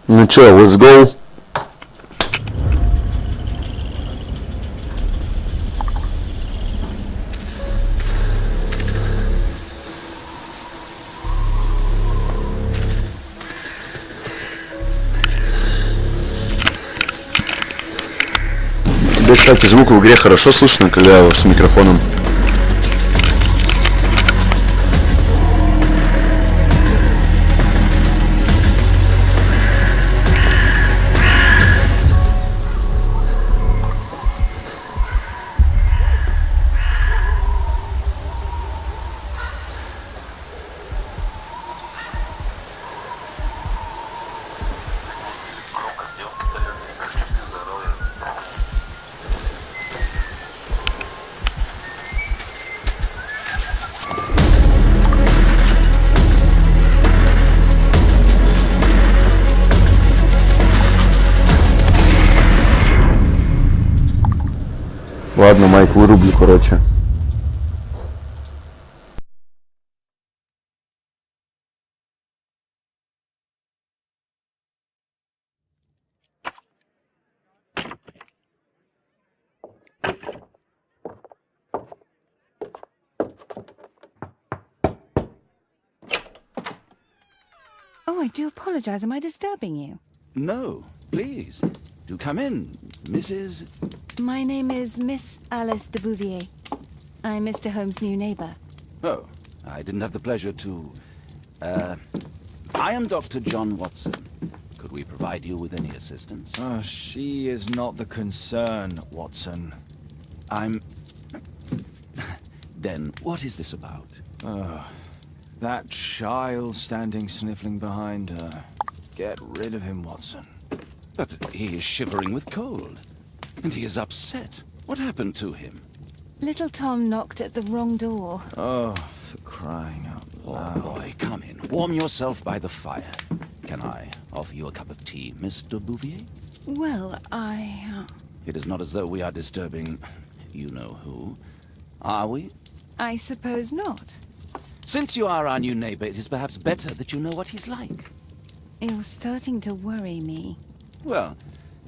Ну чё, let's go. Тебе, кстати, звук в игре хорошо слышно, когда с микрофоном? Ладно, Майк, вырублю, короче. Oh, I do apologize. Am I disturbing you? No, please. Do come in, Mrs. My name is Miss Alice de Bouvier. I'm Mr. Holmes' new neighbor. Oh, I didn't have the pleasure to... I am Dr. John Watson. Could we provide you with any assistance? Oh, she is not the concern, Watson. I'm... Then, what is this about? That child standing sniffling behind her. Get rid of him, Watson. But he is shivering with cold. And he is upset. What happened to him? Little Tom knocked at the wrong door. Oh, for crying out loud. Oh, boy, come in. Warm yourself by the fire. Can I offer you a cup of tea, Mr. Bouvier? Well, It is not as though we are disturbing you-know-who. Are we? I suppose not. Since you are our new neighbor, it is perhaps better that you know what he's like. You're starting to worry me. Well,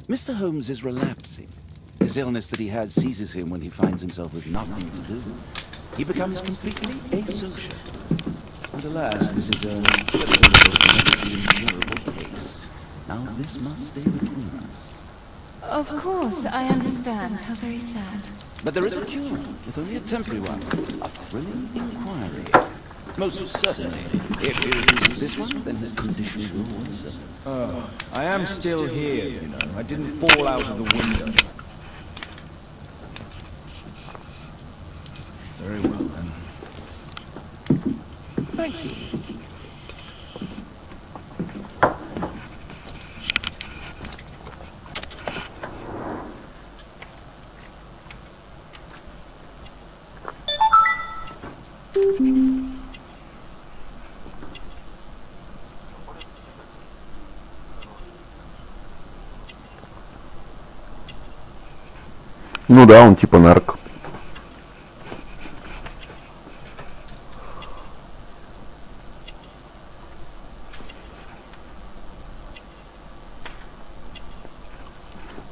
Mr. Holmes is relapsing. This illness that he has seizes him when he finds himself with nothing to do. He becomes completely asocial. And alas, this is a incurable case. Now this must stay between us. Of course, I understand. How very sad. But there is a cure, if only a temporary one. A thrilling inquiry. Most certainly. If he refuses this one, then his condition will worsen. Oh, I am still here, you know. I didn't fall out of the window. Very well, then. Thank you. Ну да, он типа нарк.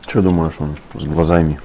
Что думаешь, он с глазами?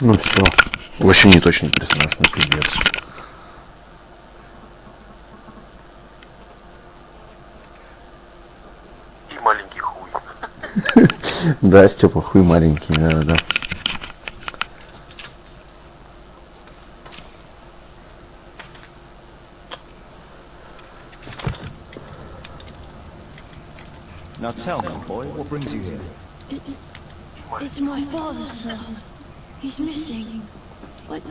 Ну все. Вообще не точный персонаж, ну пиздец. И маленький хуй. Да, Степа, хуй маленький, да. Now tell me, boy, what brings you here? It's my father, sir. He's missing. I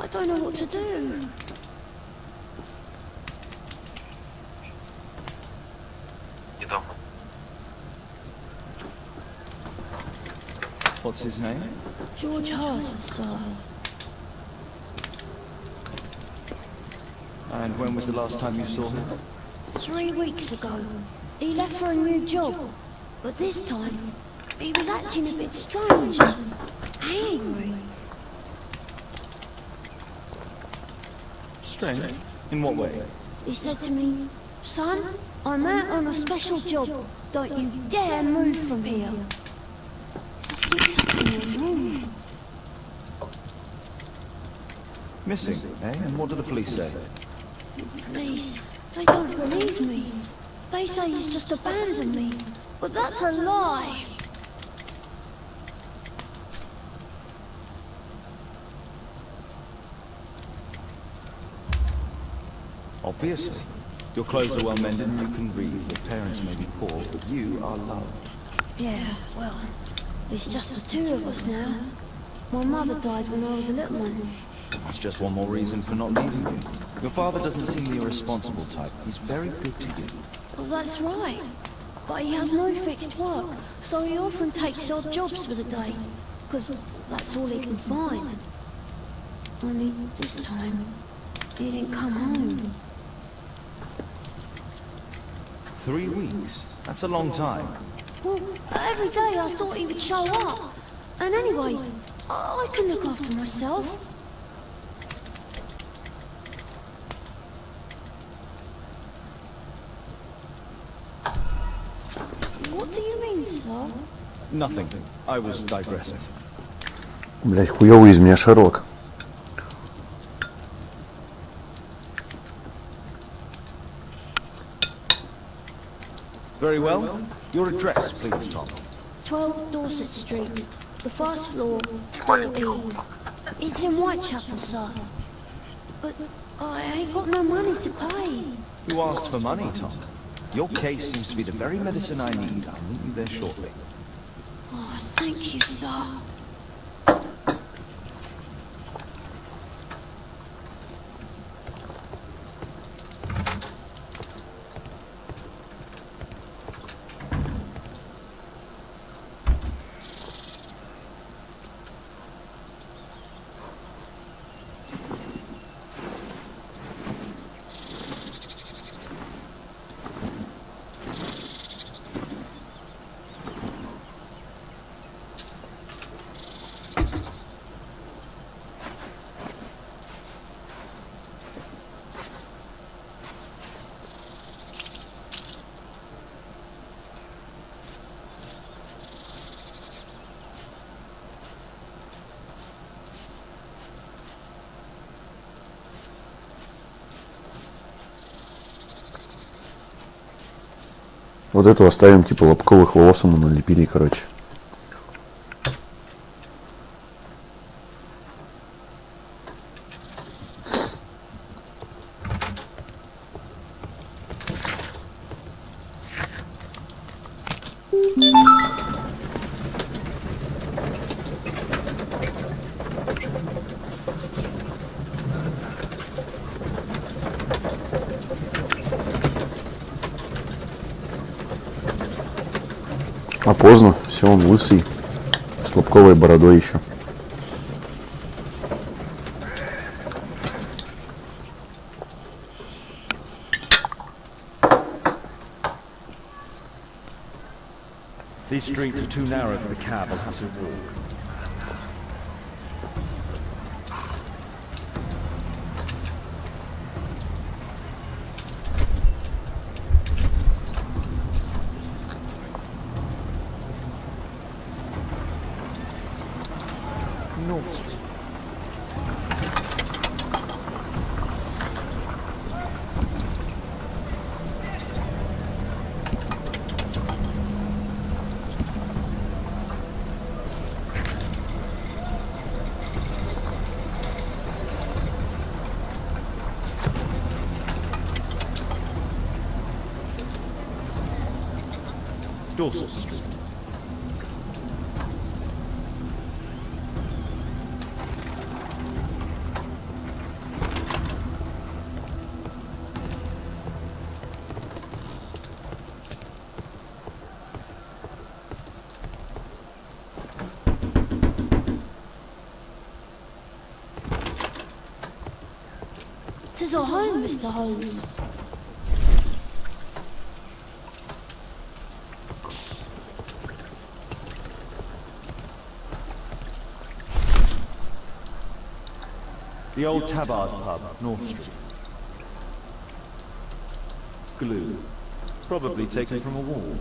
don't know what to do. Недавно. What's his name? George Hurst, sir. And when was the last time you saw him? 3 weeks ago. He left for a new job. But this time, he was acting a bit strange and angry. Strange. In what way? He said to me, "Son, I'm out on a special job. Don't you dare move from here." I think something went wrong. Missing, eh? And what do the police say? Please, they don't believe me. They say he's just abandoned me. But that's a lie. Obviously. Your clothes are well mended and you can read. Your parents may be poor, but you are loved. Yeah, well, it's just the two of us now. My mother died when I was a little one. That's just one more reason for not leaving you. Your father doesn't seem the irresponsible type. He's very good to you. Well, that's right. But he has no fixed work, so he often takes odd jobs for the day. Because that's all he can find. Only this time, he didn't come home. 3 weeks? That's a long time. Well, every day I thought he would show up. And anyway, I can look after myself. What do you mean, sir? Nothing. I was digressing. Блять, хуёвый из меня Шерлок. Very well. Your address, please, Tom. 12 Dorset Street, the first floor, door E. It's in Whitechapel, sir. But I ain't got no money to pay. Who asked for money, Tom? Your case seems to be the very medicine I need. I'll meet you there shortly. Oh, thank you, sir. Вот эту оставим, типа лобковых волос ему налепили, короче. А поздно, все, он лысый, с лобковой бородой еще. These streets are too narrow for the cab. I'll have to walk. North Street. Dorset Street. Tis our home, Mr. Holmes. The old Tabard pub, North Street. Glue. Probably taken from a wall.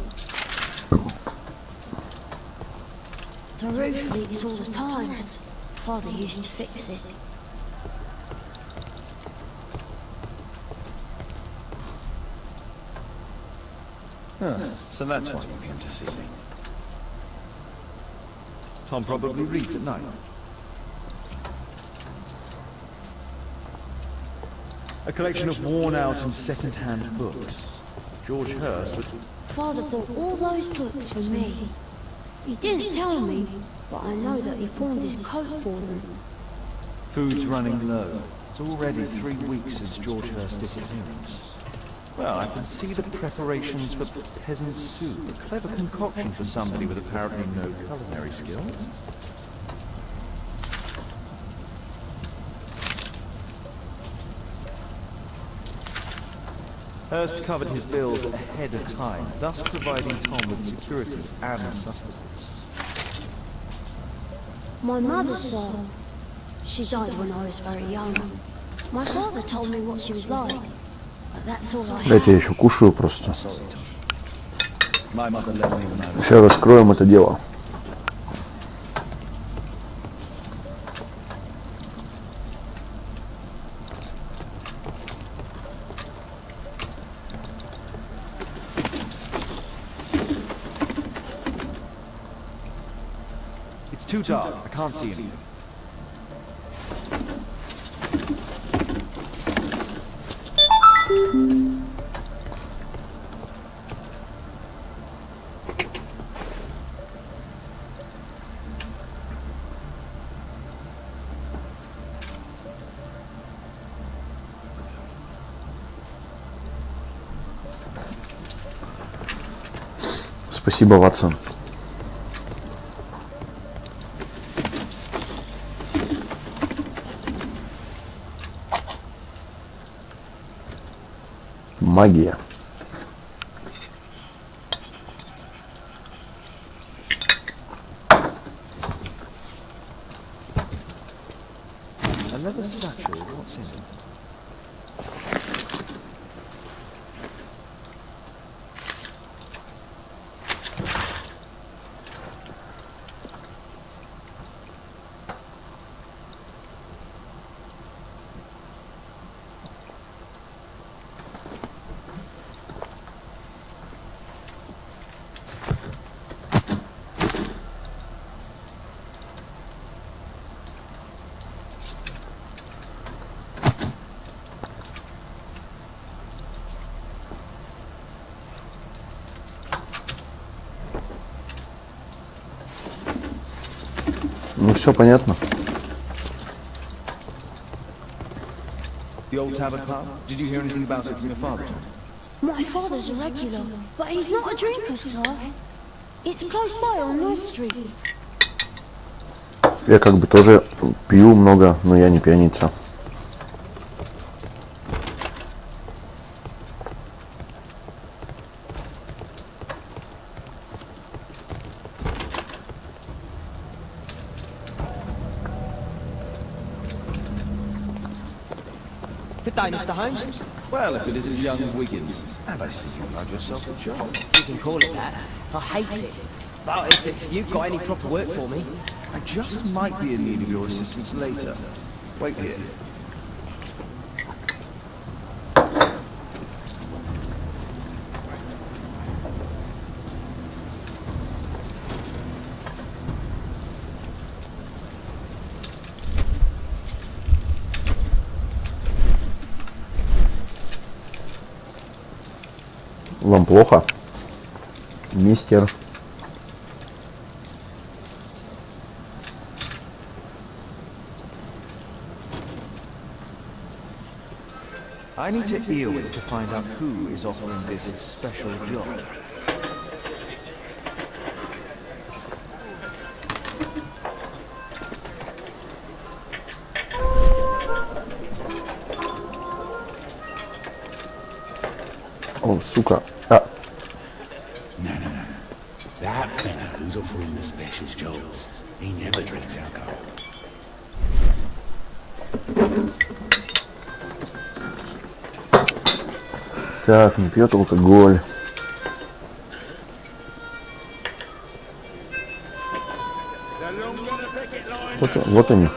The roof leaks all the time. Father used to fix it. So that's why you came to see me. Tom probably reads at night. A collection of worn-out and second-hand books. George Hurst would... Father bought all those books for me. He didn't tell me, but I know that he pawned his coat for them. Food's running low. It's already 3 weeks since George Hurst's disappearance. Well, I can see the preparations for peasant soup. A clever concoction for somebody with apparently no culinary skills. Hurst covered his bills ahead of time, thus providing Tom with security and sustenance. My mother saw. She died when I was very young. My father told me what she was like. But that's all I Дайте я have. еще кушаю просто. Sorry, Tom. My mother left me when I was... Сейчас раскроем это дело. It's too dark. I can't see anything. Спасибо, Ватсон. Магия. Another satchel. What's in it? Ну все понятно. The old Tabard pub? Did you hear anything about it from your father, Tom? My father's a regular, but he's not a drinker, sir. It's close by on North Street. Я как бы тоже пью много, но я не пьяница. Good day, Mr. Holmes. Well, if it isn't young Wiggins. And I see you found yourself a job. You can call it that. I hate it. But if you've got any proper work for me... I just might be in need of your assistance later. Wait here. Вам плохо? Мистер. I need to Earwig to find out who is offering this special job. О, сука. А, No. That fella who's offering the special jobs, he never drinks alcohol. так, не пьет алкоголь. Вот они.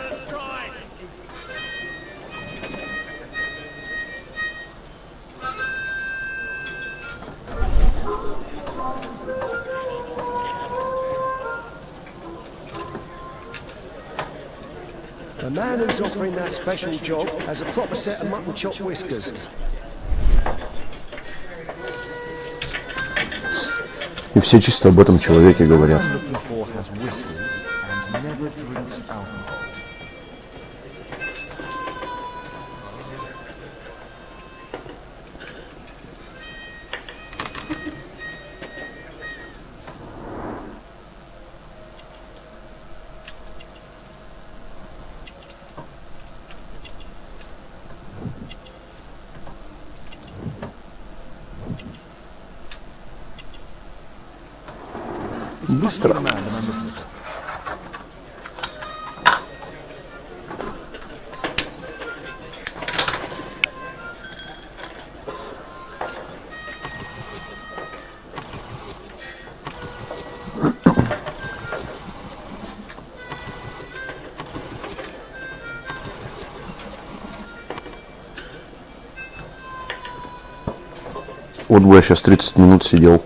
The man who's offering that special job has a proper set of mutton chop whiskers. И все чисто об этом человеке говорят. I'm looking for has whiskers and never drinks alcohol. Быстро. Вот бы я сейчас 30 минут сидел.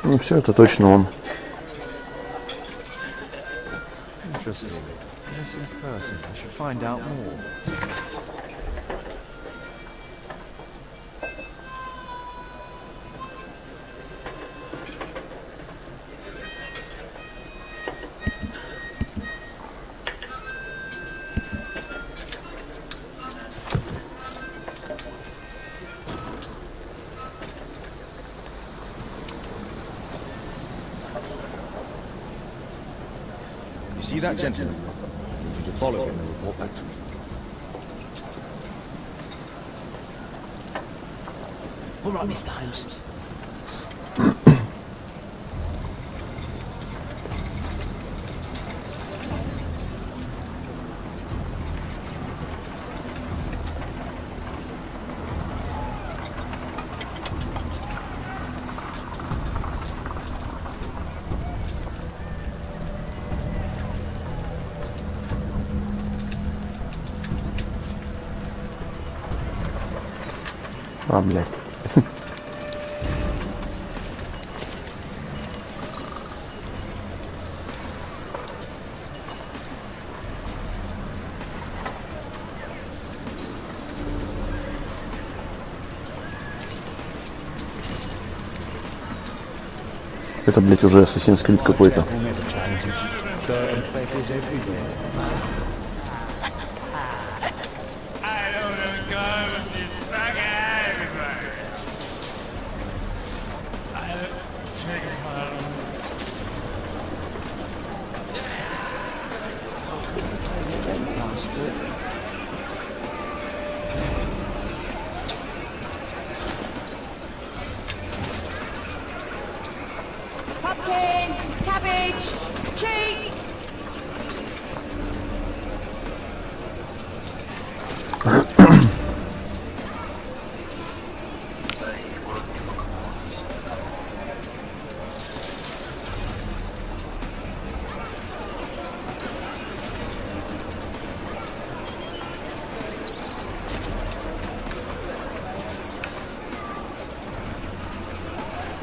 Ну все, это точно он. Interesting. Missing person. I should find out more. You see that gentleman? I need you to follow him and report back to me. All right, Mr. Holmes. А, блядь. Это, блядь, уже Assassin's Creed какой-то. Pumpkin, cabbage, cheek.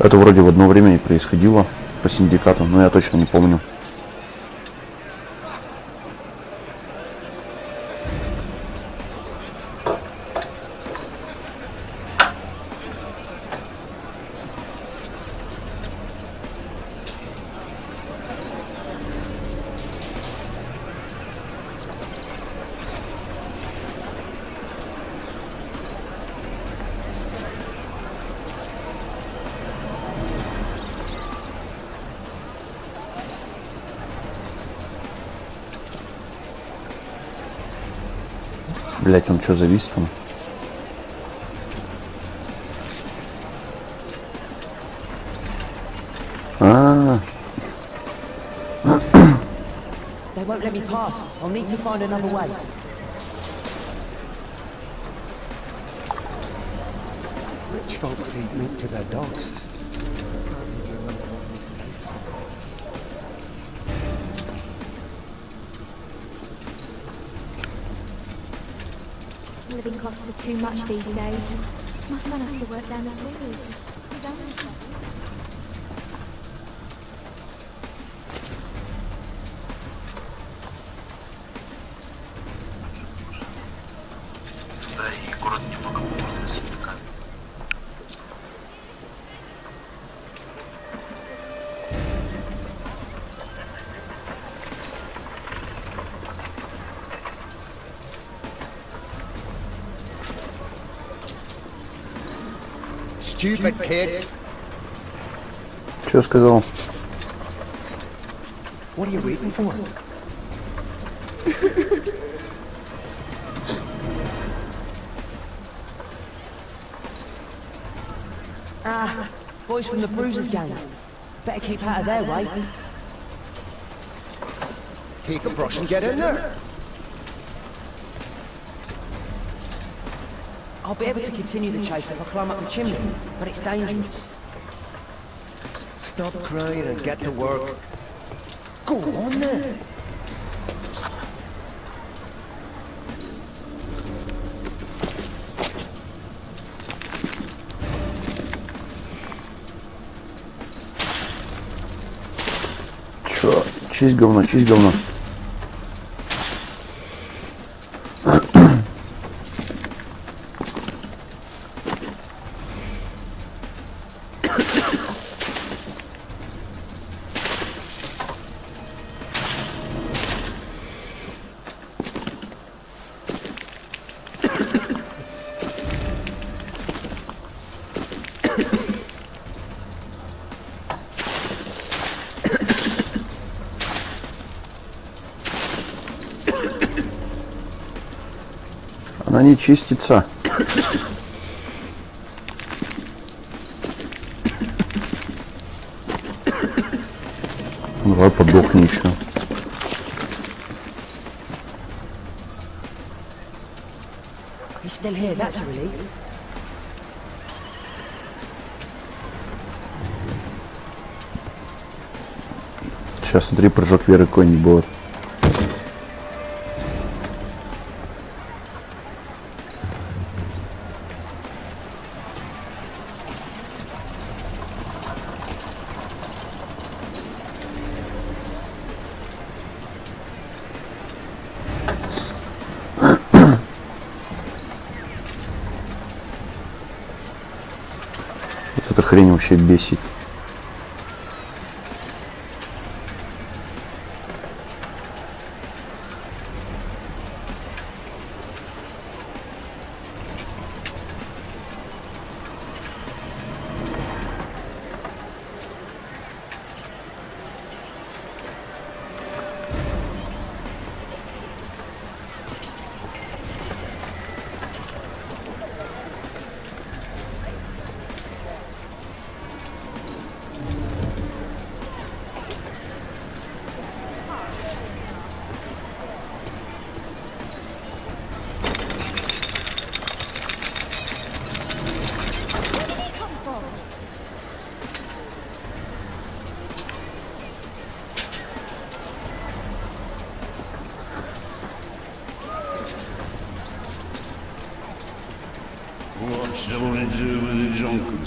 Это вроде в одно время и происходило по синдикату, но я точно не помню. Блять, он что, завис там? They won't let me pass. I'll need to find another way. Rich folk feed meat to their dogs. Living costs are too much these days. My son has to work down the sewers. His only son. Да, и город немного похож на синдикат. Stupid kid. Что сказал? What are you waiting for? Boys from the Bruisers gang. Better keep out of their way. Take a brush and get in there. I'll be able to continue the chase if I climb up the chimney, but it's dangerous. Stop crying and get to work. Go on then. Чё? Честь говно, честь говно. Она не чистится. Давай подохни еще. He's still here, that's a relief. Сейчас, смотри, прыжок веры какой-нибудь будет. Вот эта хрень вообще бесит.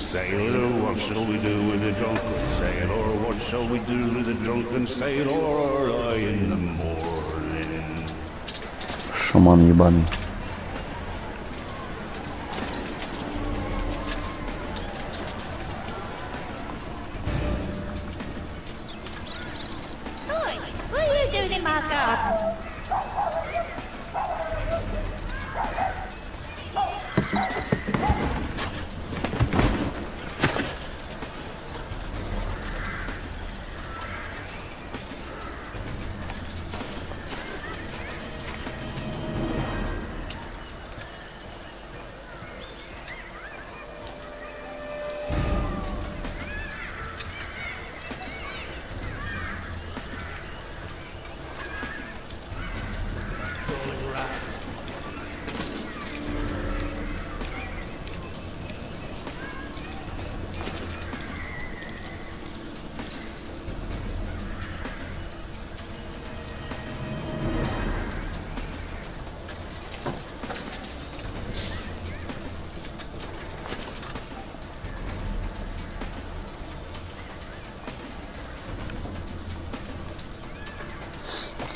sailor, what shall we do with a drunken sailor? What shall we do with a drunken sailor in the morning? Шаман ебаный. What are you doing in my garden?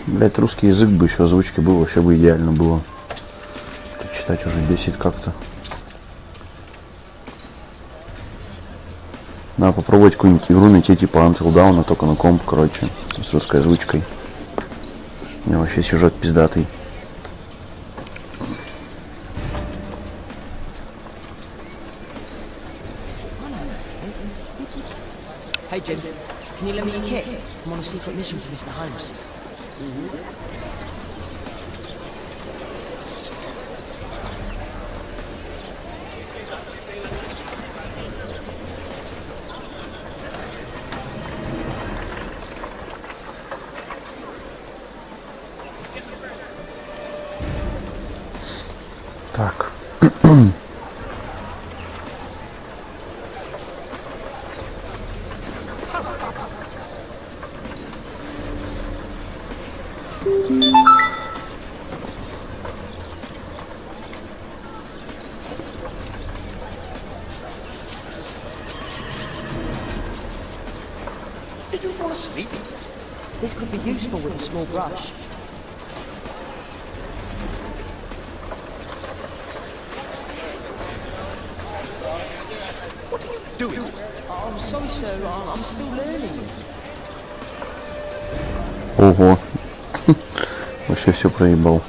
Блять, русский язык бы еще озвучки был, вообще бы идеально было. Тут читать уже бесит как-то. Надо попробовать какую-нибудь игру найти типа Until Dawn, только на комп, короче, с русской озвучкой. У меня вообще сюжет пиздатый. Hey, Jim, can you lend me your kit? I'm on a secret mission for Mr. Holmes. Так. Did you fall asleep? This could be useful with a small brush. What are you doing? Oh, I'm sorry, sir. I'm still learning. Ого. Вообще все проебал.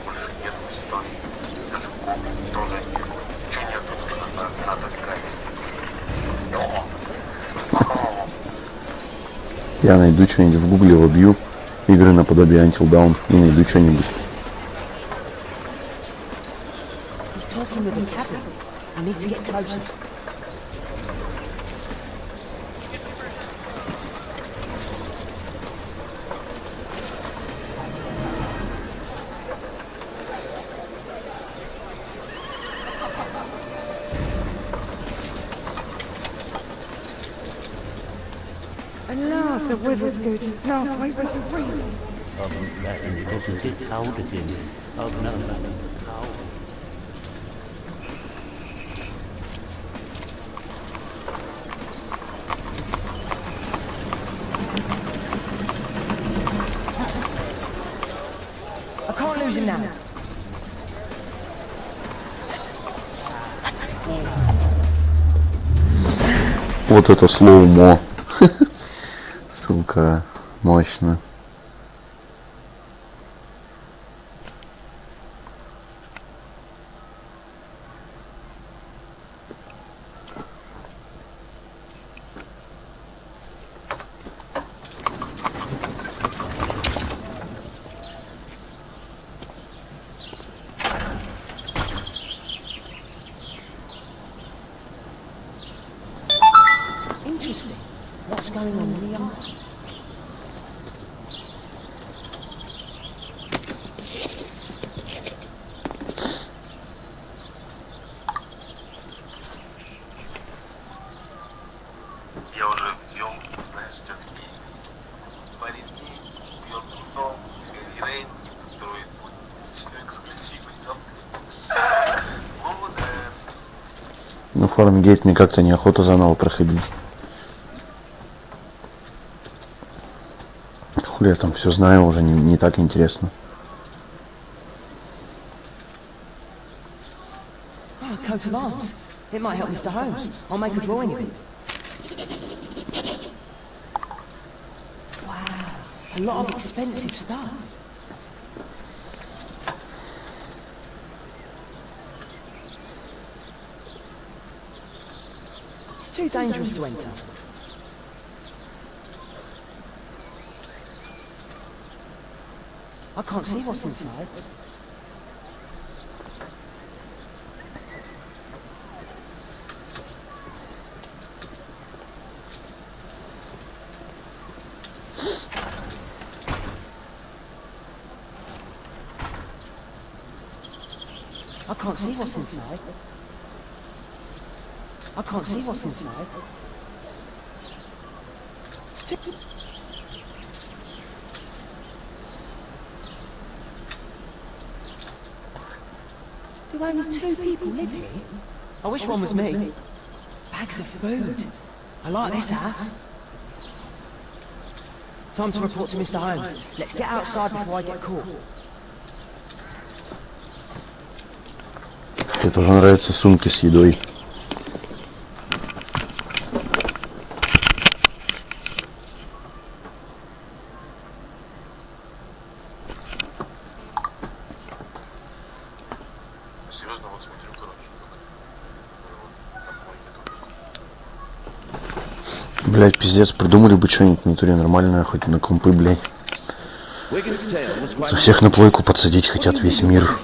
Больше нет истории. Даже в комнате тоже ничего нету, надо играть. Я найду что-нибудь в гугле, вобью игры наподобие Until Dawn и найду что-нибудь. He's talking with the cabin. I need to get closer. Alas, the weather's good. Last week was freezing. It's a bit cold again. Oh no, cold. I can't lose him now. Вот это слоумо. Сука, мощно. Interesting. What's going on in the yard? Я уже пьем, знаешь, все-таки пареньки, пьет тусол, Рейн, который будет себе эксклюзивный, да? Но Фармгейт мне как-то неохота заново проходить. Хули я там все знаю, уже не так интересно. Oh, a coat of arms. It might help Mr. Holmes. I'll make a drawing of it. Wow, a lot of expensive stuff. It's too dangerous to enter. I can't see what's inside. I can't see what's inside. I can't see what's inside. It's too... Do only 2 people live here? I wish one was me. Bags of food. I like this house. Time to report to Mr. Holmes. Let's get outside before I get caught. Мне тоже нравятся сумки с едой. Серьезно, вот смотрю, короче. Блять, пиздец, придумали бы что-нибудь в натуре нормальное, хоть на компы, блять. Всех на плойку подсадить хотят весь мир.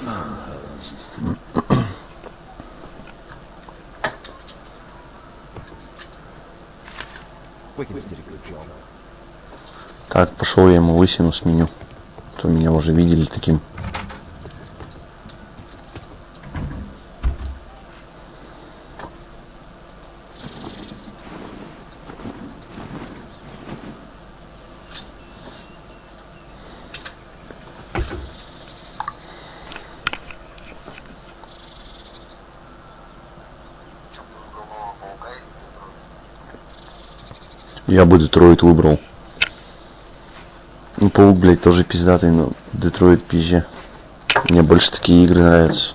Так, пошел я ему лысину сменю. То меня уже видели таким. Я бы Детройт выбрал. Ну, Паук, блядь, тоже пиздатый, но Детройт пизже. Мне больше такие игры нравятся.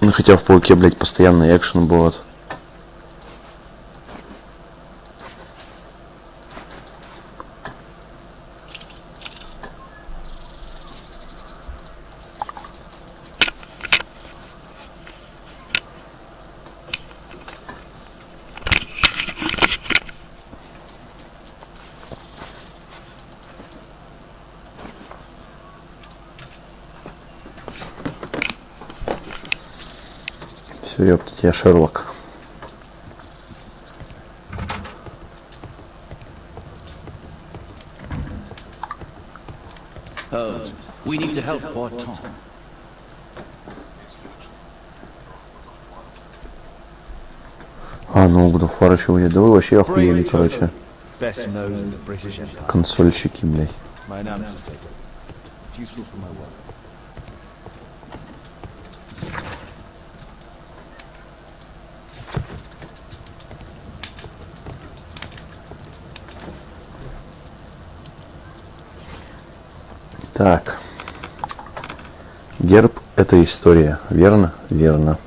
Ну, хотя в Пауке, блядь, постоянно экшен будет. Все, ёптать, я Шерлок. Holmes, we need to help poor Tom. А, ну, Гудофар еще уедет. Да вы вообще охуели, короче. Консольщики, блядь. Так. Герб — это история, верно? Верно.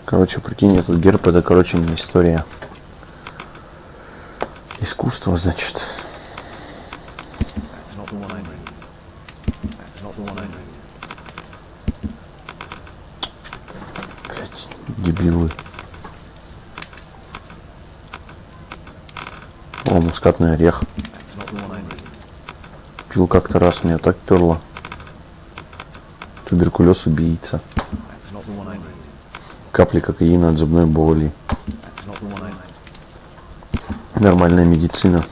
Короче, прикинь, этот герб — это, короче, не история. Искусство, значит. Блять, дебилы. О, мускатный орех. Пил как-то раз, меня так перло. Туберкулез убийца. Капли кокаина от зубной боли. Нормальная медицина.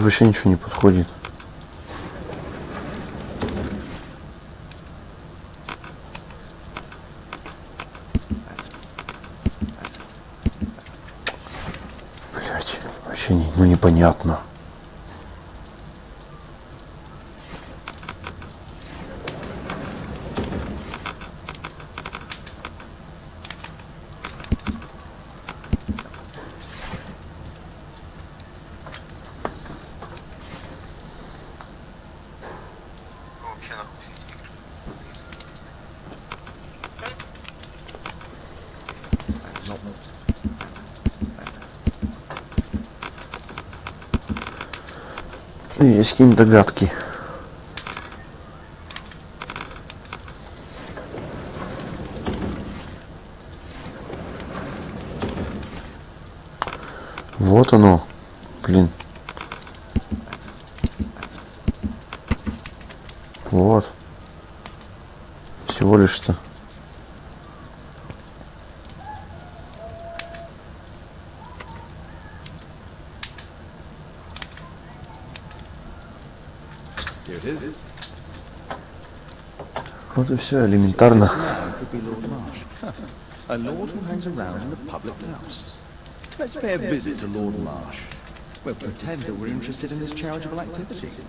Тут вообще ничего не подходит. Блять, вообще непонятно. Вообще нахуй Есть какие-нибудь догадки? Вот оно. Блин. Вот. Всего лишь-то. Вот и все, элементарно. A lord who hangs around in a public house. Let's pay a visit to Lord Marsh. We'll pretend that we're interested in his charitable activities.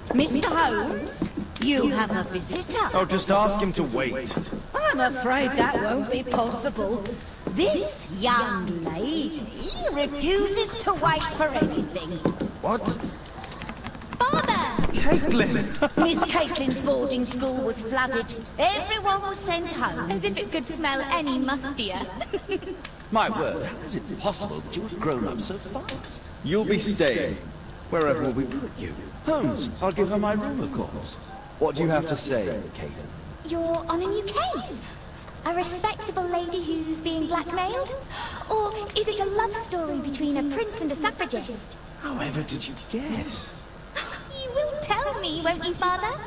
Mr. Holmes, you have a visitor. Oh, just ask him to wait. I'm afraid that won't be possible. This young lady refuses to wait for anything. What? Father! Caitlin! Miss Caitlin's boarding school was flooded. Everyone was sent home. As if it could smell any mustier. My word, how is it possible that you have grown up so fast? You'll be staying. Wherever will we put you? Holmes, I'll give her my room, of course. What do you have to say, Caitlin? You're on a new case. A respectable lady who's being blackmailed? Or is it a love story between a prince and a suffragist? However did you guess? You will tell me, won't you, Father?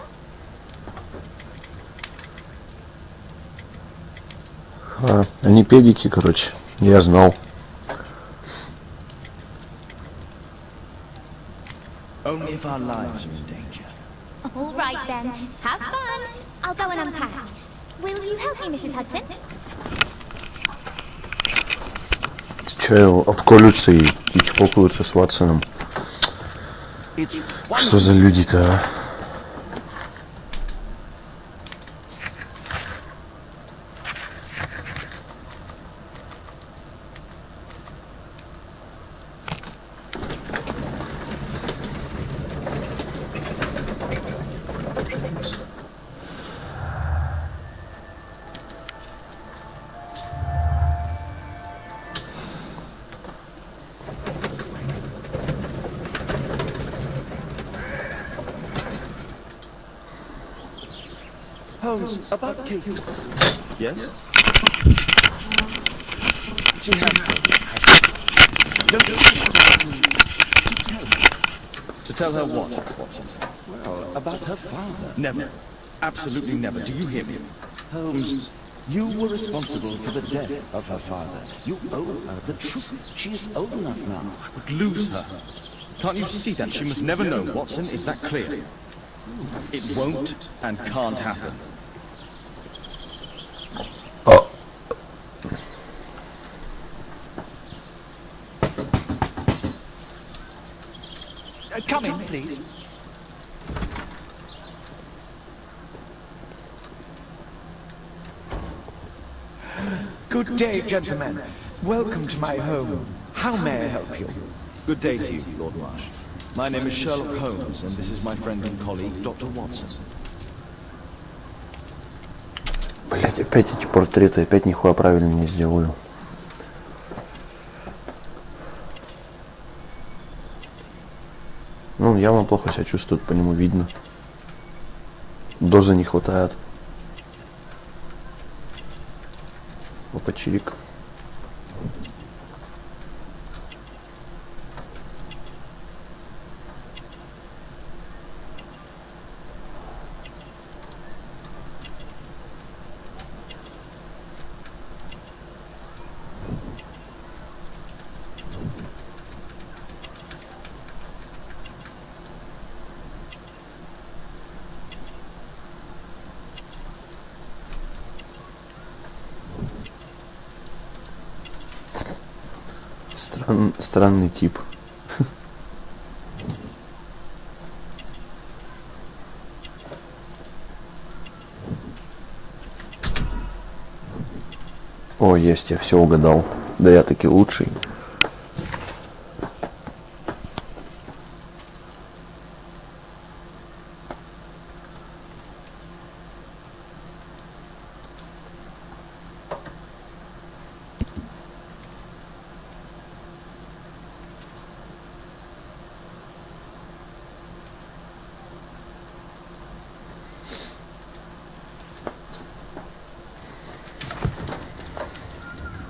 Они педики, короче. Я знал. Only if our lives are in danger. All right then. Have fun. I'll go and unpack. Will you help me, Mrs. Hudson? Че, обколются и чпокаются с Ватсоном. Что за люди-то, а? Holmes, about Caitlin. Yes? She has... Don't you tell her? To tell her what, Watson? Well, about her father. Never. Absolutely never. Do you hear me? Holmes, you were responsible for the death of her father. You owe her the truth. She is old enough now. I would lose her. Can't you see that? She must never know, Watson. Is that clear? It won't and can't happen. Come in, please. Good day, gentlemen. Welcome to my home. How may I help you? Good day to you, Lord Marsh. My name is Sherlock Holmes, and this is my friend and colleague, Dr. Watson. Блять, опять эти портреты, опять нихуя правильно не сделаю. Ну, он явно плохо себя чувствует, по нему видно. Дозы не хватает. Опа, чирик. Странный тип. О, есть, я все угадал. Да я таки лучший.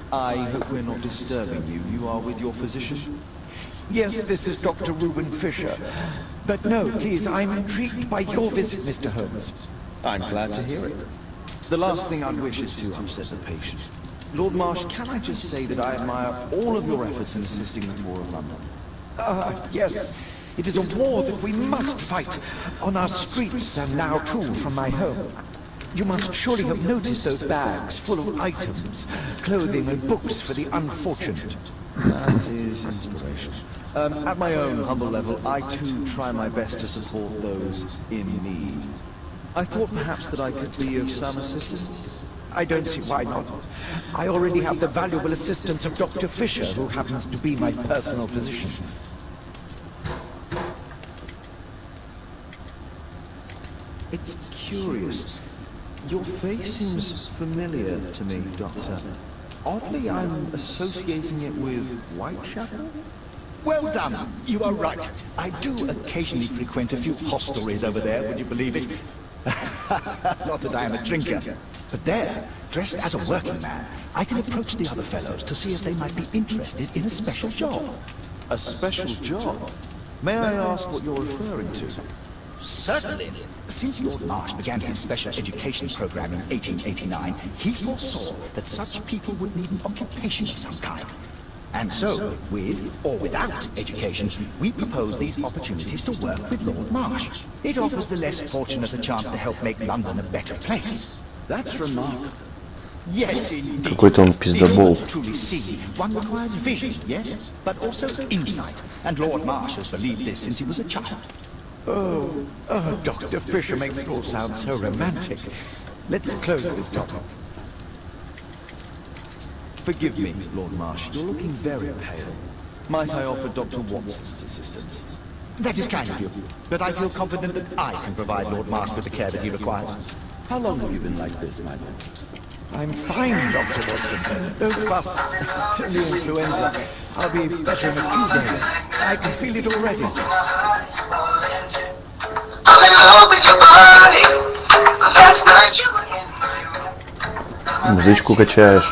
I hope we're not disturbing you. You are with your physician? Yes, this is Dr. Reuben Fisher. But no, please, I'm intrigued by your visit, Mr. Holmes. I'm glad to hear it. The last thing I'd wish is to upset the patient. Lord Marsh, can I just say that I admire all of your efforts in assisting the poor of London? Yes. It is a war that we must fight on our streets and now too from my home. You must surely have noticed those bags full of items, clothing and books for the unfortunate. That is inspiration. At my own humble level, I too try my best to support those in need. I thought perhaps that I could be of some assistance. I don't see why not. I already have the valuable assistance of Dr. Fisher, who happens to be my personal physician. It's curious. Your face seems familiar to me, Doctor. Oddly, I'm associating it with Whitechapel? Well done. You are right. I do occasionally frequent a few hostelries over there, would you believe it? Not that I am a drinker. But there, dressed as a working man, I can approach the other fellows to see if they might be interested in a special job. A special job? May I ask what you're referring to? Certainly. Since Lord Marsh began his special education program in 1889, he foresaw that such people would need an occupation of some kind. And so, with or without education, we propose these opportunities to work with Lord Marsh. It offers the less fortunate a chance to help make London a better place. That's remarkable. Yes, indeed. Какой-то он пиздобол. Truly see, one requires vision, yes, but also insight. And Lord Marsh has believed this since he was a child. Oh, Dr. Fisher makes it all sound so romantic. Let's close this topic. Forgive me, Lord Marsh, you're looking very pale. Might I offer Dr. Watson's assistance? That is kind of you, but I feel confident that I can provide Lord Marsh with the care that he requires. How long have you been like this, my lord? I'm fine, Dr. Watson. Don't fuss. It's only influenza. I'll be better in a few days. I can feel it already. I'm in love with your body. Last night you were in my room. Музычку качаешь.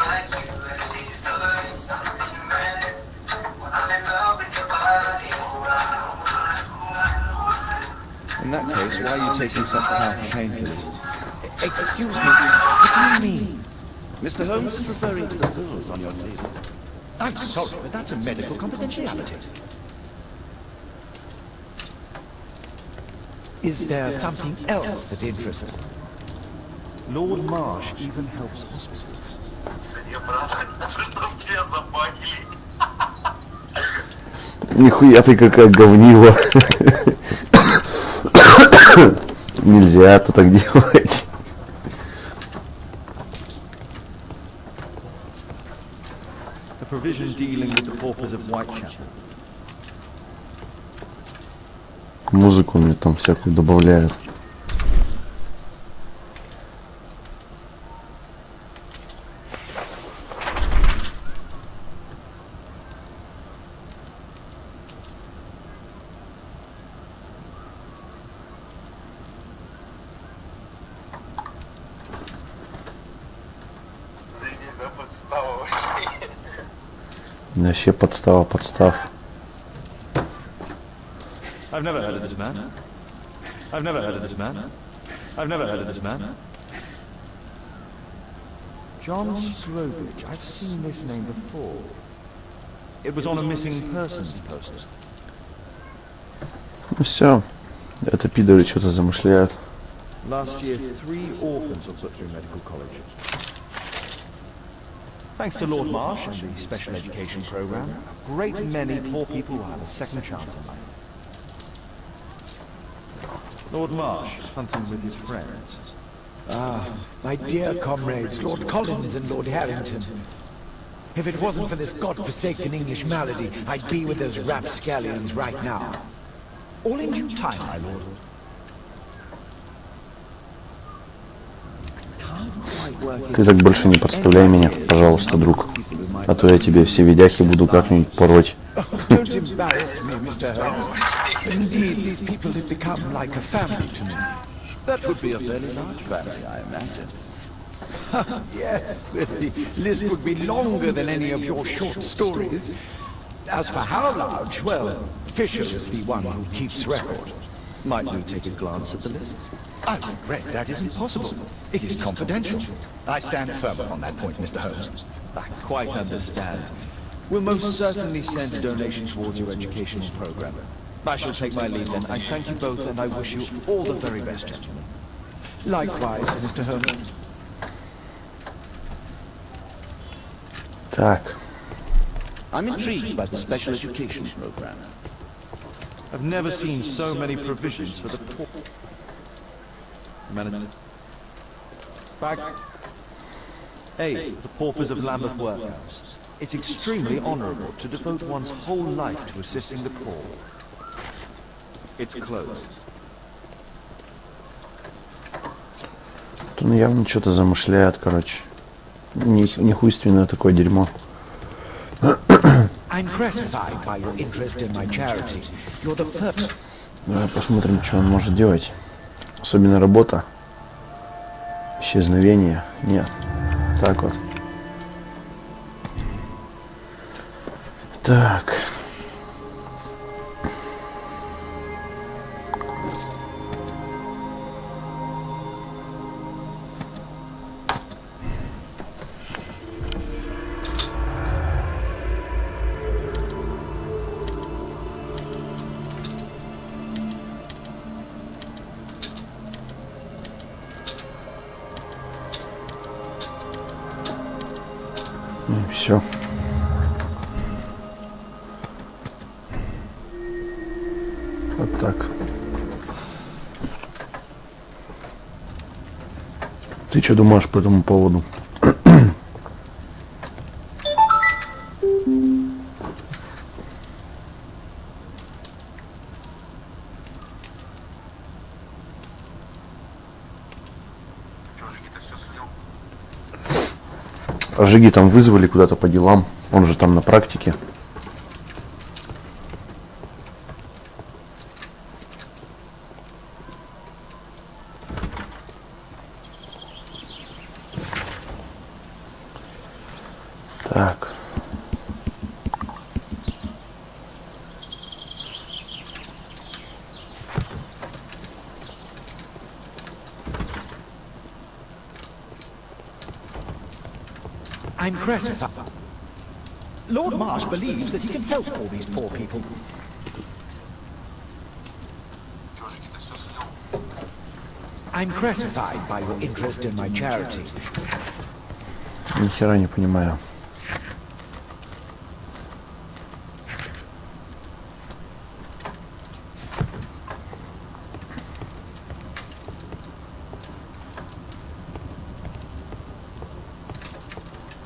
In that case, why are you taking such powerful painkillers? Excuse me, what do you mean? Mr. Holmes is referring to the pills on your table. I'm sorry, but that's a medical confidentiality. Is there something else that interests me? Lord Marsh even helps hospitals. Нихуя ты какая говнила. Нельзя это так делать. A provision dealing with the paupers of Whitechapel. Музыку мне там всякую добавляют. Вообще подстава, подстав. I've never heard of this man. I've never heard of this man. I've never heard of this man. John Strobridge. I've seen this name before. It was on a missing persons poster. Ну все, это пидоры что-то замышляют. Last year, 3 orphans were put through medical college. Thanks to Lord Marsh and the special education program, a great many poor people will have a second chance in life. Lord Marsh, hunting with his friends. Ah, my dear comrades, Lord Collins and Lord Harrington. If it wasn't for this godforsaken English malady, I'd be with those rapscallions right now. All in due time, my lord. Ты так больше не подставляй меня, пожалуйста, друг. А то я тебе все видяхи буду как-нибудь пороть. Don't embarrass me, Mr. Holmes. Indeed, these people have become like a family to me. That would be a fairly large family, I imagine. Yes, the list would be longer than any of your short stories. As for how large, well, Fisher is the one who keeps record. Might we take a glance at the list? I regret that isn't possible. It is confidential. I stand firm on that point, Mr. Holmes. I quite understand. We'll most certainly send a donation towards your educational program. I shall take my leave then. I thank you both and I wish you all the very best, gentlemen. Likewise, Mr. Holmes. Так. I'm intrigued by the special education program. I've never seen so many provisions for the poor. Back. A. The paupers of Lambeth Workhouse. It's extremely honourable to devote one's whole life to assisting the poor. It's closed. Он явно что-то замышляет, короче. Нехуйственное такое дерьмо. I'm gratified by your interest in my charity. You're the first. Давай посмотрим, что он может делать. Особенно работа. Исчезновение. Нет. Так вот. Так. Все. Вот так. Ты что думаешь по этому поводу? А Жиги там вызвали куда-то по делам. Он же там на практике. Так. I'm gratified. Lord Marsh believes that he can help all these poor people. I'm gratified by your interest in my charity. Ни хера не понимаю.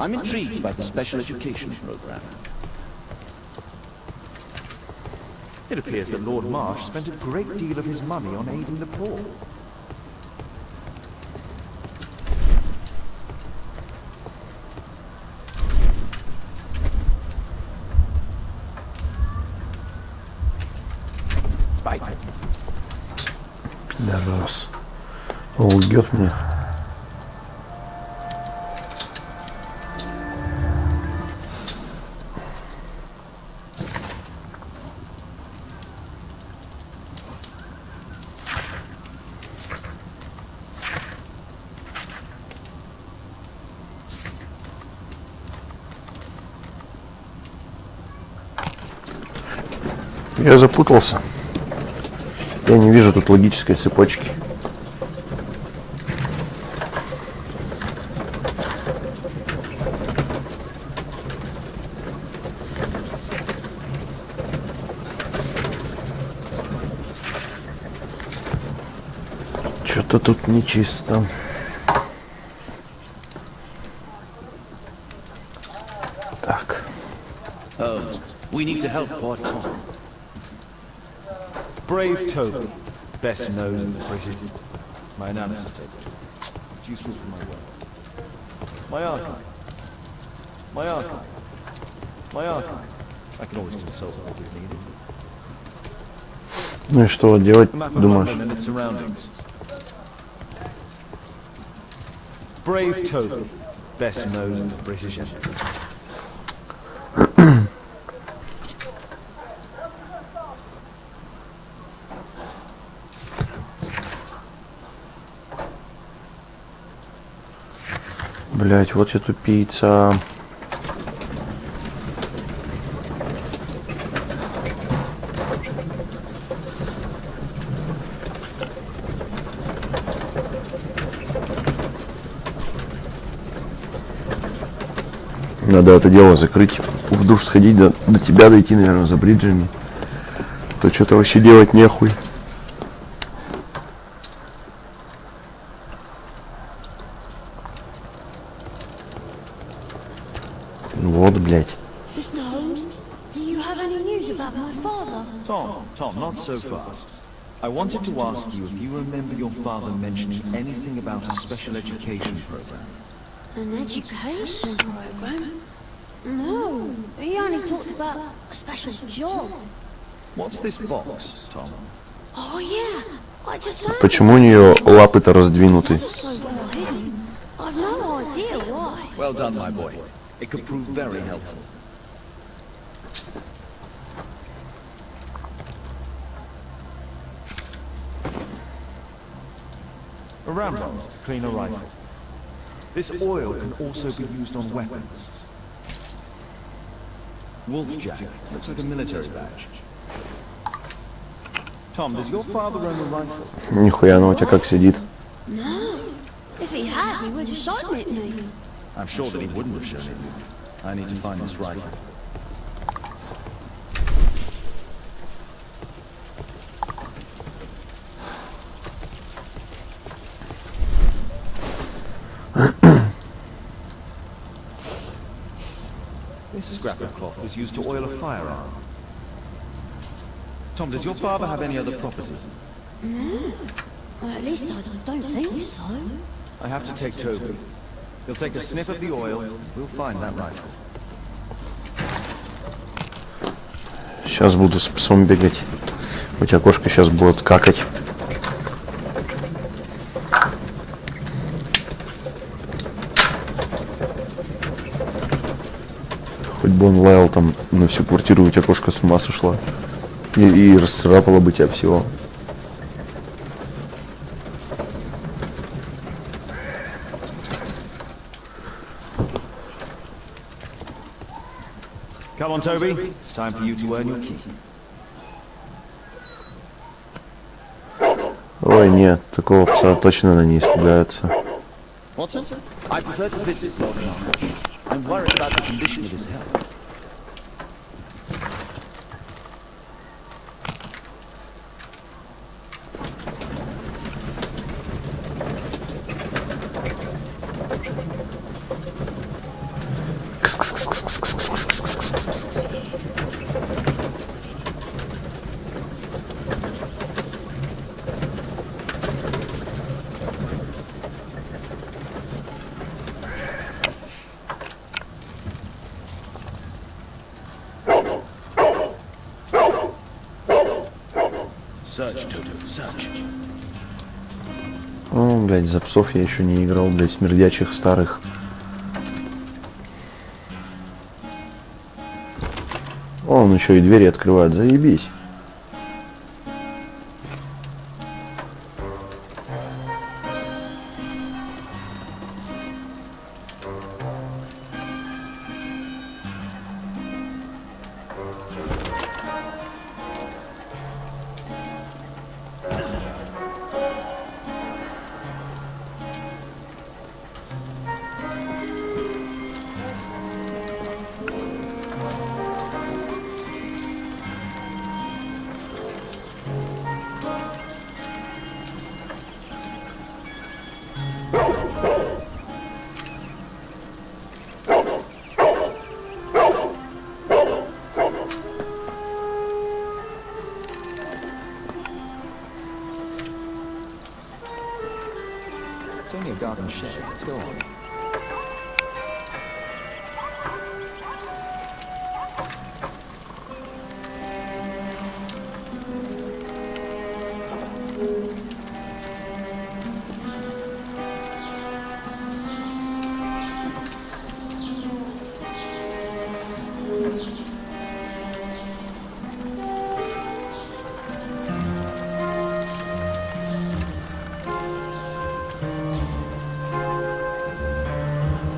I'm intrigued by the special education program. It appears that Lord Marsh spent a great deal of his money on aiding the poor. Пидорас. Лгет мне. Я запутался. Я не вижу тут логической цепочки. Что-то тут нечисто. Так. Holmes, we need to help poor Tom. Brave Toby, best known in the British. My analysis table. It's useful for my work. My archive. My archive. My archive. I can always consult it if needed. Ну и что делать, A map of думаешь? London and its surroundings. Brave Toby, best known in the British Empire. Блять, вот я тупица. Надо это дело закрыть, в душ сходить, до тебя дойти, наверное, за бриджами. То что-то вообще делать нехуй. Вот, блядь. Mr. Holmes, do you have any news about my father? Tom, not so fast. I wanted to ask you if you remember your father mentioning anything about a special education program. An education program? No, he only talked about a special job. What's this box, Tom? Oh yeah, I just found Почему у нее лапы-то раздвинуты? it so well hidden. I've no idea why. Well done, my boy. It could prove very helpful. A ramrod to clean a rifle. This oil can also be used on weapons. Wolfjack. Looks like a military badge. Tom, does your father own a rifle? Нихуя, она у тебя как сидит. No, if he had, he would have shot me at me. I'm sure that he wouldn't have shown it. I need to find this rifle. This scrap of cloth was used to oil a firearm. Tom, does your father have any other property? No, well, at least I don't think so. I have to take Toby. He'll take a sniff of the oil. We'll find that rifle. Сейчас буду с псом бегать. У тебя кошка сейчас будет какать. Хоть бы он лаял там на всю квартиру, у тебя кошка с ума сошла. И расцарапала бы тебя всего. Come on, Toby. It's time for you to earn your key. Ой, нет, такого пса точно она не испугается. Watson, I prefer to visit Lord John. I'm worried about the condition of his health. О, блядь, за псов я еще не играл, блядь, смердячих старых. О, он еще и двери открывает, заебись. It's only a garden shed. Let's go on.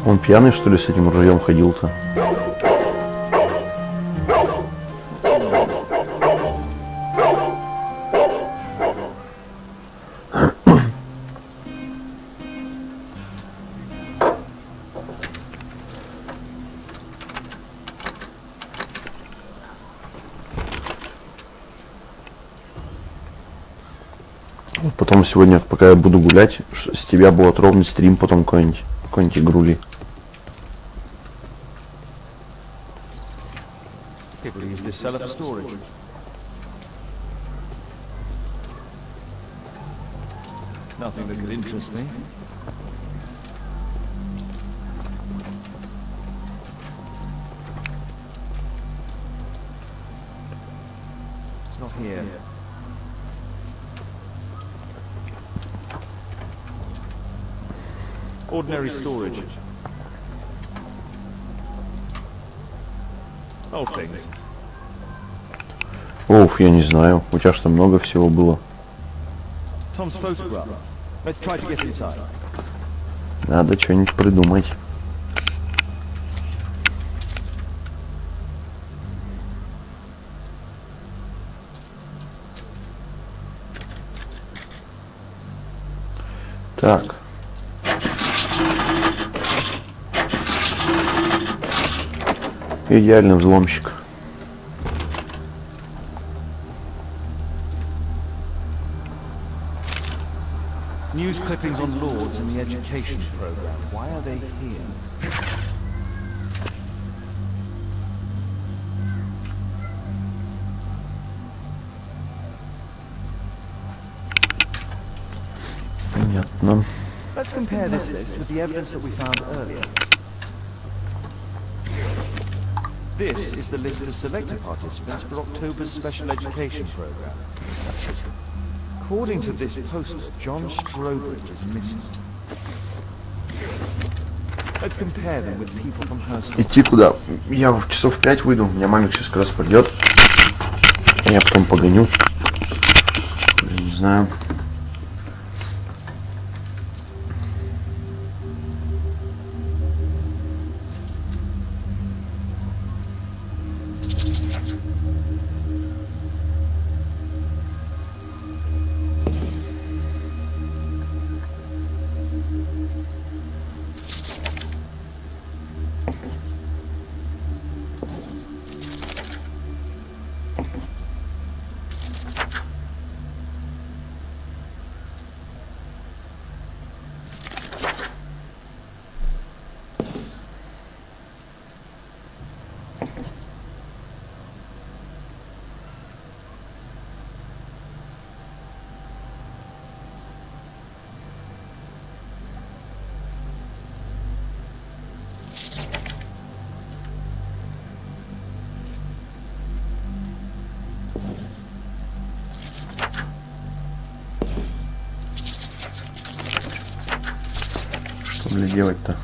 Он пьяный, что ли, с этим ружьем ходил-то? Потом сегодня, пока я буду гулять, с тебя будет ровный стрим, потом какой-нибудь игрули. People use this cellar for storage. Nothing that could interest me. It's not here. Ordinary storage. Old things. Оуф, я не знаю. У тебя что много всего было. Tom's photograph. Let's try to get inside. Надо что-нибудь придумать. Так. Идеальный взломщик. News clippings on lords in the education program. Why are they here? Понятно. Let's compare this list with the evidence that we found earlier. This is the list of selected participants for October's special education program. According to this poster, John Strobridge is missing. Let's compare them with people from her school. Идти куда? Я в часов 5 выйду. У меня мамик сейчас как раз придет. Я потом погоню. Не знаю. Что мне делать-то?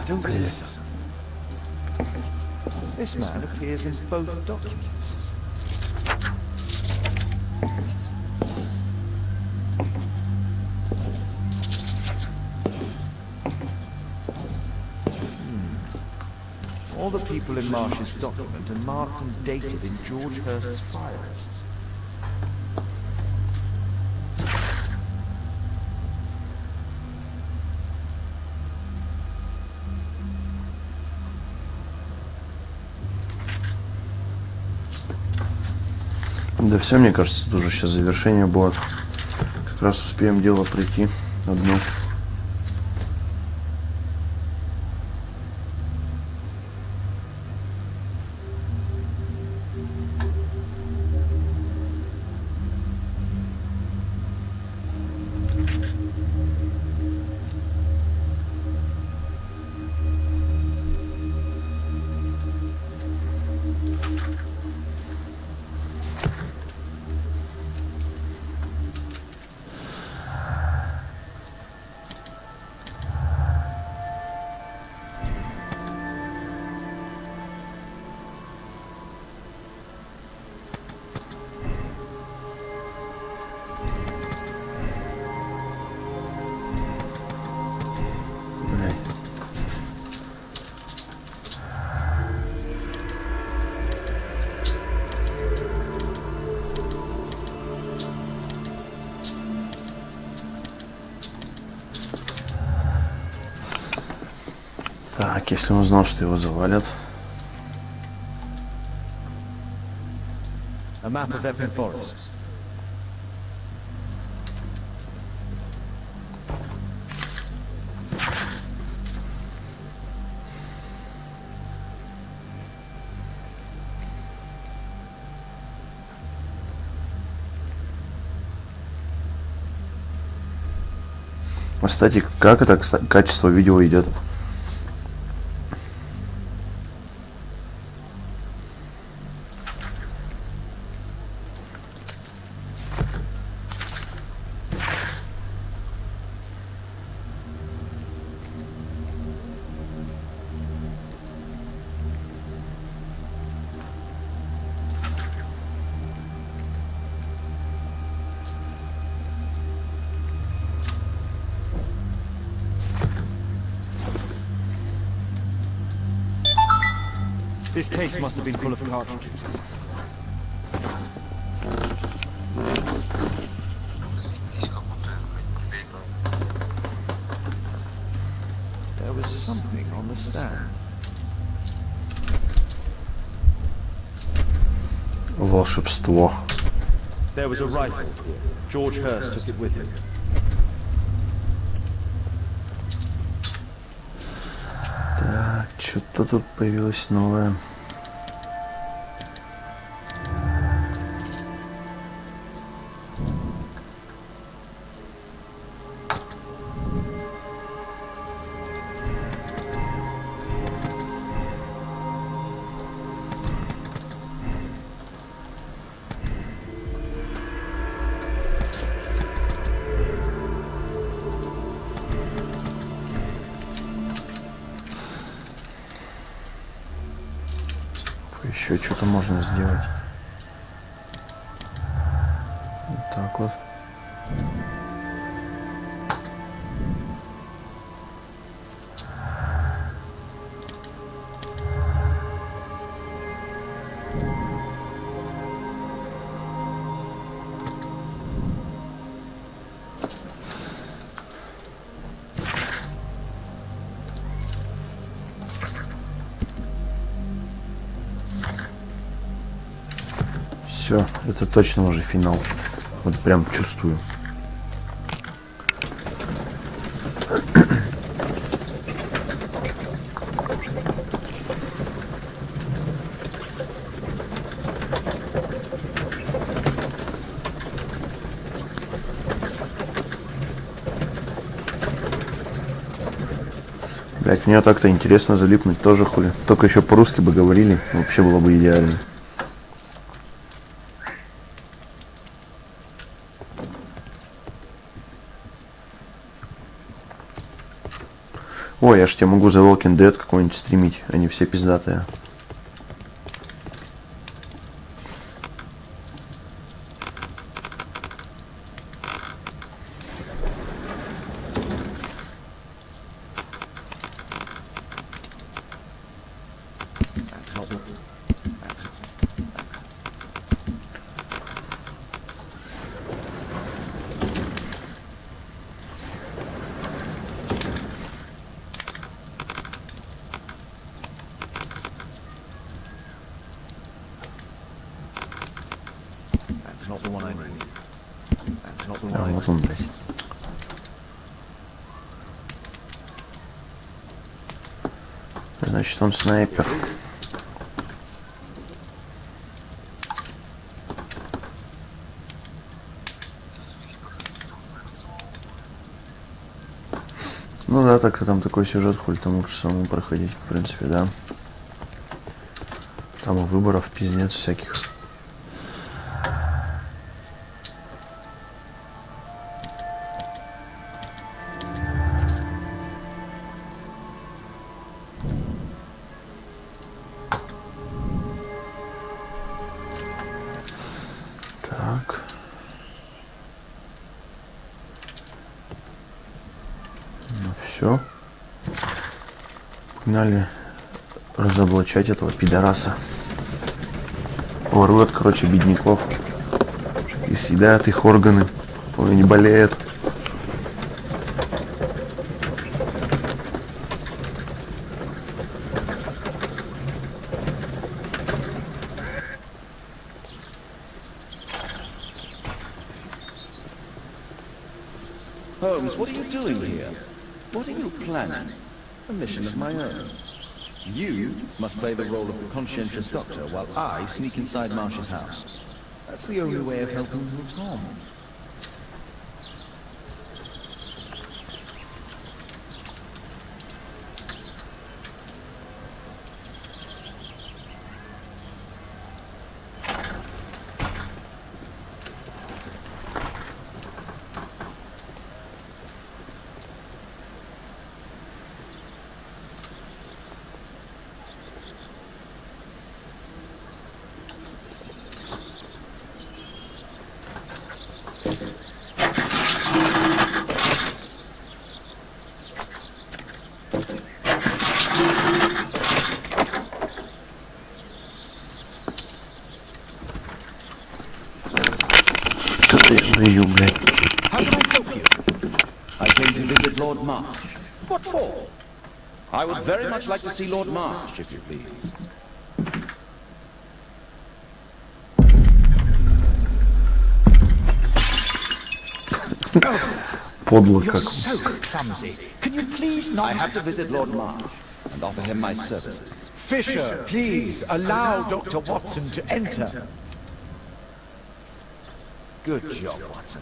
Don't listen. This man appears in both documents. All the people in Marsh's document are marked and dated in George Hurst's files. Да все, мне кажется, это уже сейчас завершение будет. Как раз успеем дело пройти одно. Так, если он знал, что его завалят. A map of Epping Forest. Кстати, как это качество видео идет? This case must have been full of cartridges. There was something on the stand. Волшебство. There was a rifle here. George Hurst took it with him. Так, что-то тут появилось новое. Еще что-то можно сделать. Вот так вот. Все, это точно уже финал. Вот прям чувствую. Блять, мне так-то интересно залипнуть тоже, хули. Только еще по-русски бы говорили, вообще было бы идеально. Ой, я ж тебе могу за Walking Dead какой-нибудь стримить, они все пиздатые. That's not the one I need. That's not the А one I вот он, блядь. Значит, он снайпер. Ну да, так-то там такой сюжет, хуй там лучше самому проходить, в принципе, да. Там и выборов пиздец всяких. Так. Ну все. Погнали разоблачать этого пидораса. Ворует, короче, бедняков. И съедает их органы. Он не болеет. Holmes, what are you doing here? What are you planning? A mission of my own. You must play the role of the conscientious doctor while I sneak inside Marsh's house. That's the only way of helping little Tom. Даю, блядь. How can I help you? I came to visit Lord Marsh. What for? I would very much like to see Lord Marsh, if you please. Подло You're как. so clumsy. Can you please not... I have to visit Lord Marsh and offer him my services. Fisher, please allow Dr. Watson to enter. Good job, Watson.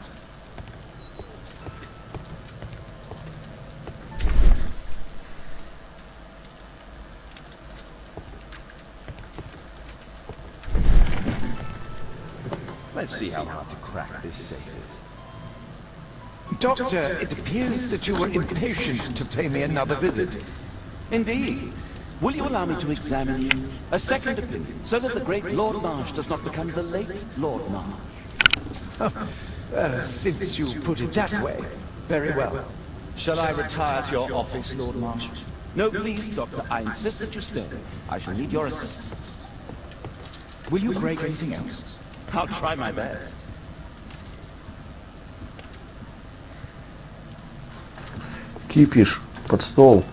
Let's see how hard to crack this safe is. Doctor, it appears that you were impatient to pay me another visit. Indeed. Will you allow me to examine you? A second opinion, so that the great Lord Marsh does not become the late Lord Marsh. Since you put it that way, very well. Shall I retire to your office, Lord Marsh? No, please, Doctor. I insist that you stay. I shall need your assistance. Will you break anything else? I'll try my best. Кипиш под стол.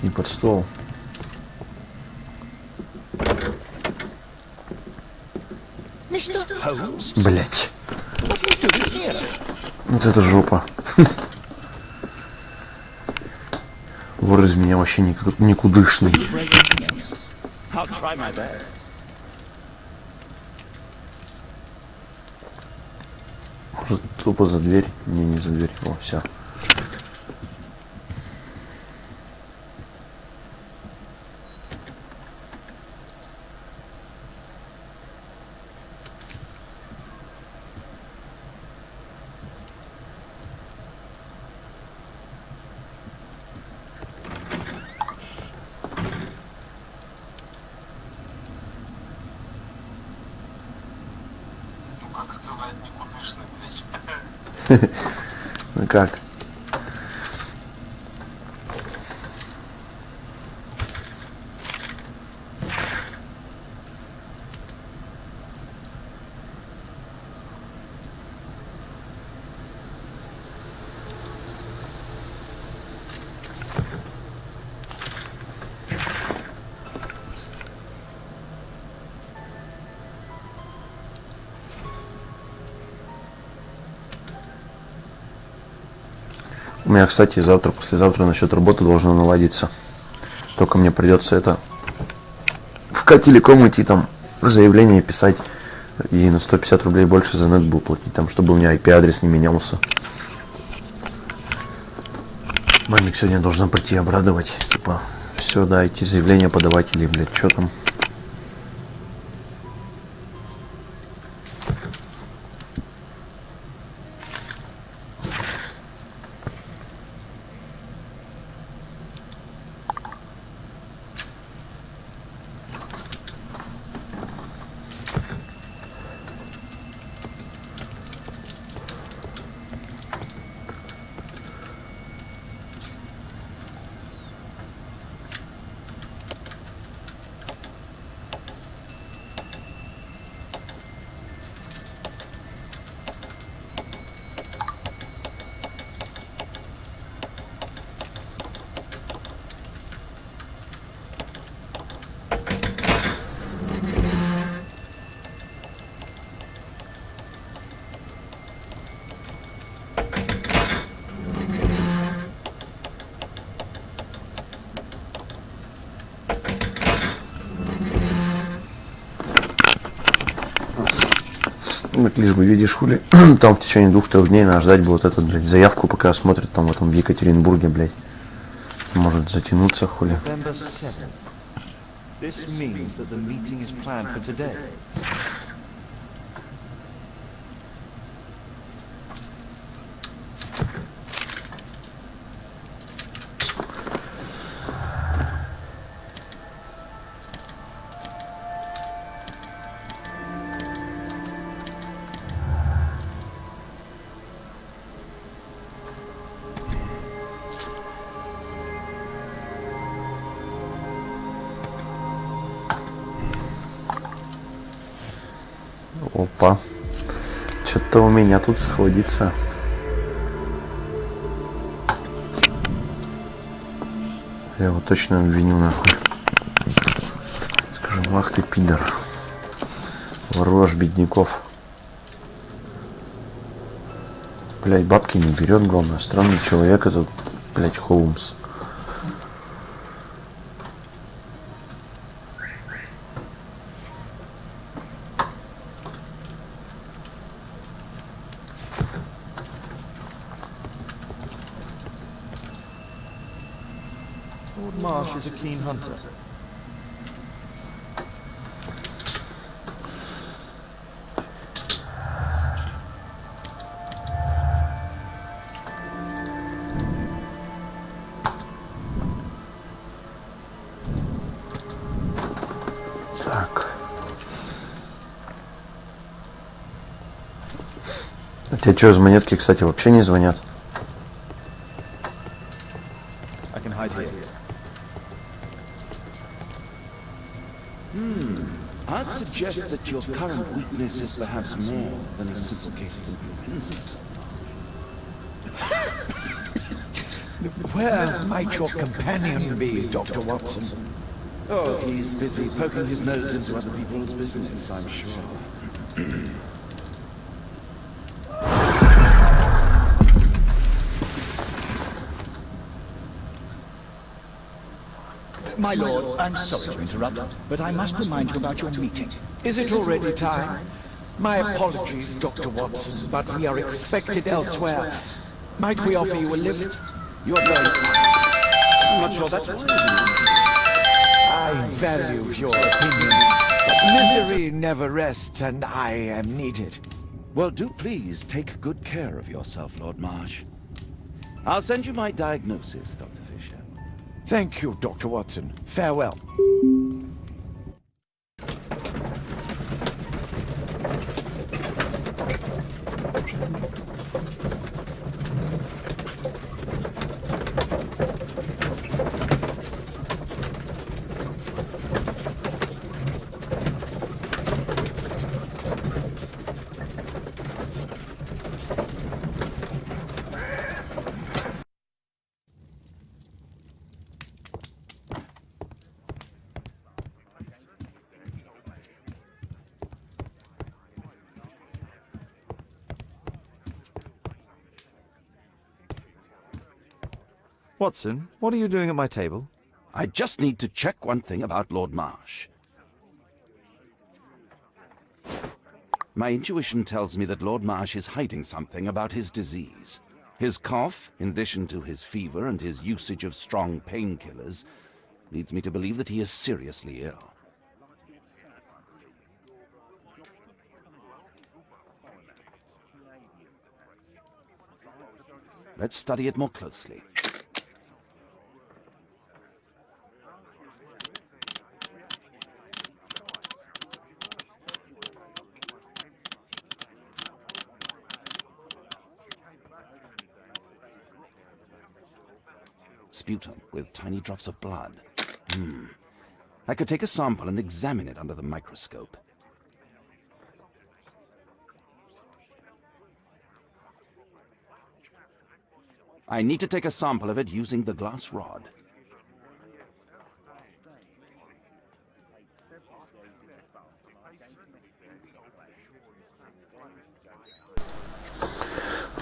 Не под стол. Mr. Holmes? Блять. What are you doing here? Вот это жопа. Вор из меня вообще никудышный. I'll try my best. Может, тупо за дверь? Не за дверь. О, все. Как сказать, никудышный, блядь. Ну как? У меня, кстати, завтра, послезавтра насчет работы должно наладиться. Только мне придется это в К-телеком идти, там заявление писать и на 150 рублей больше за нет буду платить, там, чтобы у меня IP-адрес не менялся. Мамик сегодня должна прийти обрадовать, типа, все, да, идти заявление подавать или, блядь, что там. Так лишь бы, видишь, хули, там в течение 2-3 дней надо ждать будет этот, блядь, заявку, пока смотрят там в этом в Екатеринбурге, блядь. Может затянуться, хули. Опа. Что-то у меня тут сходится. Я его точно обвиню, нахуй. Скажу, ах ты, пидор. Воруешь бедняков. Блять, бабки не берет, главное. Странный человек этот, блять, Холмс. Marsh is a keen hunter. Так. А тебе что, из монетки, кстати, вообще не звонят? I can hide here. I'd suggest that your current weakness is perhaps more than a simple case of influenza. Where might your companion be, Dr. Watson? Oh, he's busy poking his nose into other people's business, I'm sure. My lord, I'm sorry to interrupt, but I must remind you about your meeting. Is it already time? My apologies, Dr. Watson, but we are expected elsewhere. Might we offer you a lift? You're going... I'm not sure that's wise. I value your opinion, but misery never rests, and I am needed. Well, do please take good care of yourself, Lord Marsh. I'll send you my diagnosis, Dr. Fisher. Thank you, Dr. Watson. Farewell. Watson, what are you doing at my table? I just need to check one thing about Lord Marsh. My intuition tells me that Lord Marsh is hiding something about his disease. His cough, in addition to his fever and his usage of strong painkillers, leads me to believe that he is seriously ill. Let's study it more closely. Sputum with tiny drops of blood. I could take a sample and examine it under the microscope. I need to take a sample of it using the glass rod.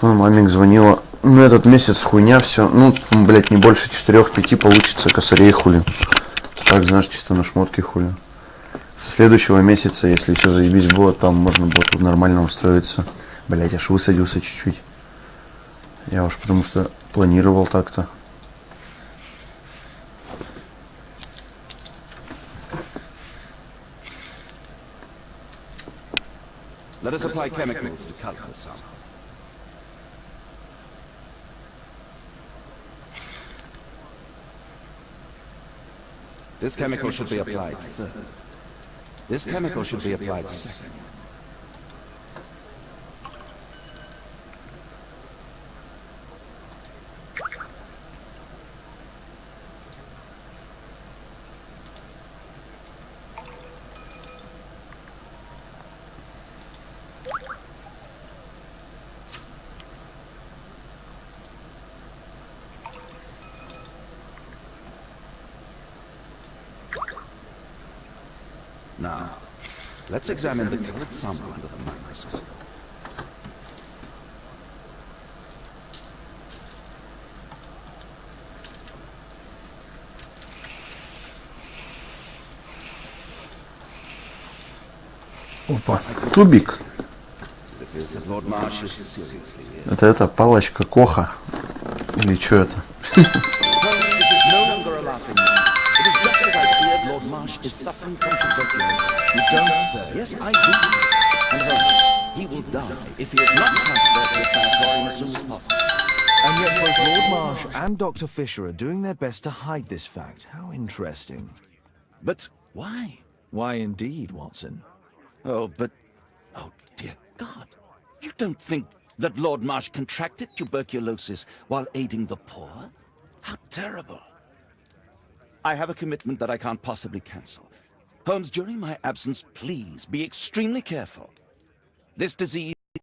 Мамик звонила. Ну, этот месяц хуйня все. Ну, блять, не больше 4-5 получится косарей хули. Так, знаешь, чисто на шмотке хули. Со следующего месяца, если все заебись будет, там можно будет нормально устроиться. Блять, аж высадился чуть-чуть. Я уж потому что планировал так-то. Let us apply chemicals to cut the sample. This chemical should be applied third. This chemical should be applied second. Now, let's examine the colored sample under the microscope. Опа, тубик. Это палочка Коха. Или что это? Lord Marsh is suffering from tuberculosis. You don't, sir. Yes, I do, sir. And Holmes, he will die if he is not transferred to a sanatorium as soon as possible. And yet both Lord Marsh and Dr. Fisher are doing their best to hide this fact. How interesting. But why? Why indeed, Watson? Oh, dear God. You don't think that Lord Marsh contracted tuberculosis while aiding the poor? How terrible. I have a commitment that I can't possibly cancel. Holmes, during my absence, please be extremely careful. This disease